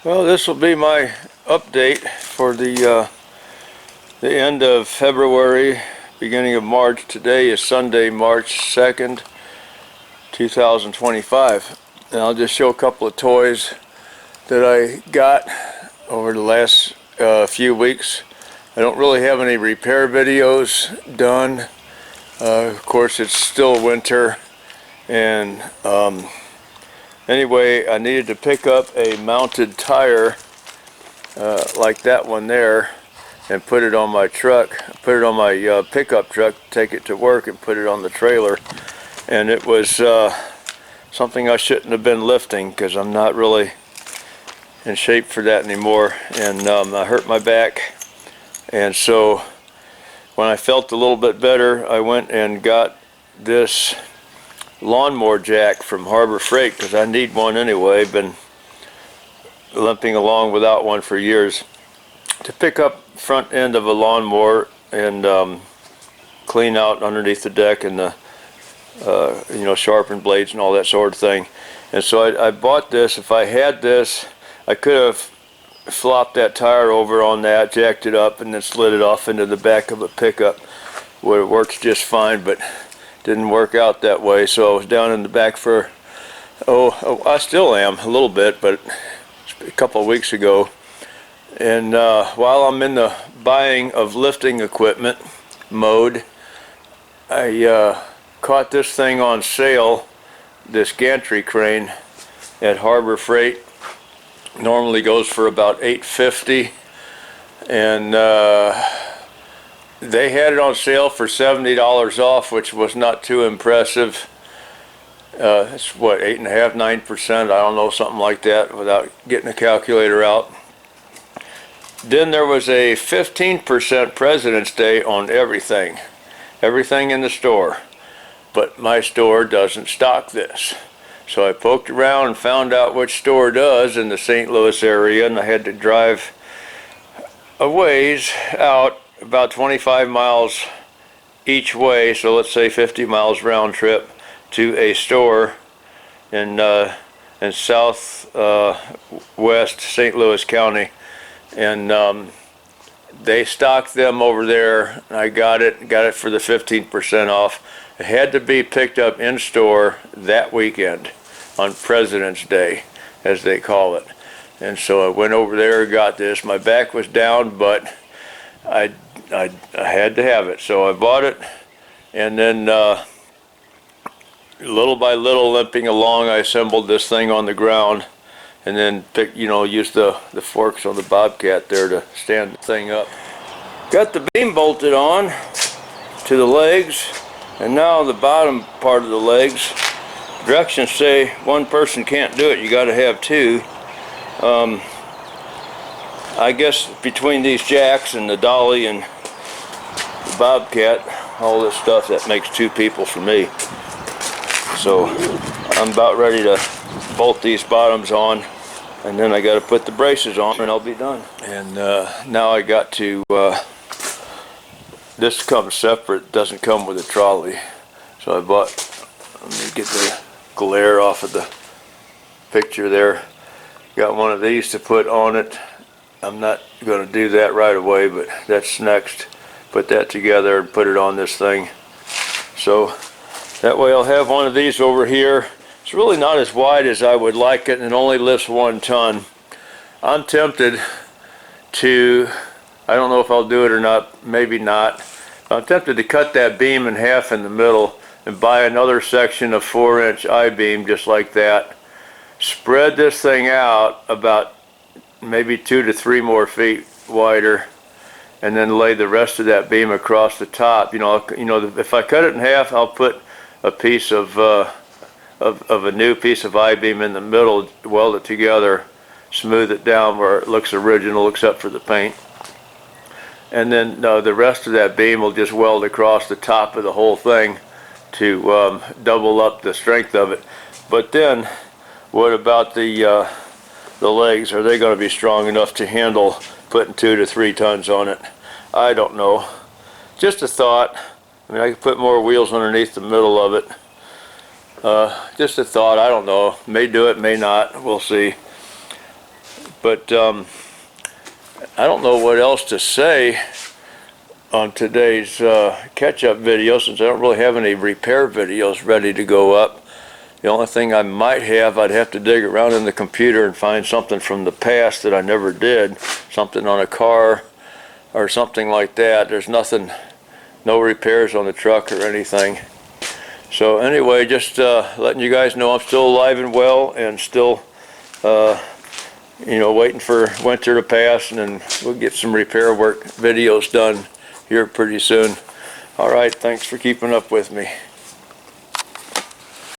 Well, this will be my update for the end of February, beginning of March. Today is Sunday, March 2nd, 2025. And I'll just show a couple of toys that I got over the last few weeks. I don't really have any repair videos done. Of course, it's still winter, and anyway, I needed to pick up a mounted tire like that one there and put it on my truck, put it on my pickup truck, take it to work and put it on the trailer. And it was something I shouldn't have been lifting because I'm not really in shape for that anymore, and I hurt my back. And so when I felt a little bit better, I went and got this lawnmower jack from Harbor Freight because I need one anyway. Been limping along without one for years, to pick up front end of a lawnmower and clean out underneath the deck and the sharpen blades and all that sort of thing. And so I bought this. If I had this, I could have flopped that tire over on that, jacked it up, and then slid it off into the back of a pickup where it works just fine, but didn't work out that way. So I was down in the back for, I still am a little bit, but a couple of weeks ago. And while I'm in the buying of lifting equipment mode, I caught this thing on sale, this gantry crane at Harbor Freight. Normally goes for about $8.50, and they had it on sale for $70 off, which was not too impressive. It's what, 8.5%, 9%, I don't know, something like that, without getting a calculator out. Then there was a 15% President's Day on everything in the store, but my store doesn't stock this. So I poked around and found out which store does in the St. Louis area, and I had to drive a ways out, about 25 miles each way, so let's say 50 miles round trip, to a store in southwest St. Louis County. And they stocked them over there, and I got it for the 15% off. It had to be picked up in store that weekend on President's Day, as they call it. And so I went over there, got this. My back was down, but I had to have it, so I bought it. And then little by little, limping along, I assembled this thing on the ground, and then used the forks on the Bobcat there to stand the thing up. Got the beam bolted on to the legs, and now the bottom part of the legs, directions say one person can't do it, you got to have two. I guess between these jacks and the dolly and the Bobcat, all this stuff, that makes two people for me. So I'm about ready to bolt these bottoms on, and then I got to put the braces on and I'll be done. And now I got to, this comes separate, doesn't come with a trolley. So I bought, let me get the glare off of the picture there. Got one of these to put on it. I'm not going to do that right away, but that's next. Put that together and put it on this thing. So that way I'll have one of these over here. It's really not as wide as I would like it, and it only lifts 1 ton. I'm tempted to, I don't know if I'll do it or not, maybe not. I'm tempted to cut that beam in half in the middle and buy another section of 4-inch I-beam just like that. Spread this thing out about maybe 2 to 3 more feet wider, and then lay the rest of that beam across the top. If I cut it in half, I'll put a piece of a new piece of I-beam in the middle, weld it together, smooth it down where it looks original except for the paint. And then the rest of that beam will just weld across the top of the whole thing to double up the strength of it. But then, what about the legs? Are they going to be strong enough to handle putting 2 to 3 tons on it? I don't know. Just a thought. I mean, I could put more wheels underneath the middle of it. Just a thought. I don't know. May do it, may not. We'll see. But I don't know what else to say on today's catch-up video, since I don't really have any repair videos ready to go up. The only thing I might have, I'd have to dig around in the computer and find something from the past that I never did, something on a car or something like that. There's nothing, no repairs on the truck or anything. So anyway, just letting you guys know I'm still alive and well, and still waiting for winter to pass, and then we'll get some repair work videos done here pretty soon. All right, thanks for keeping up with me.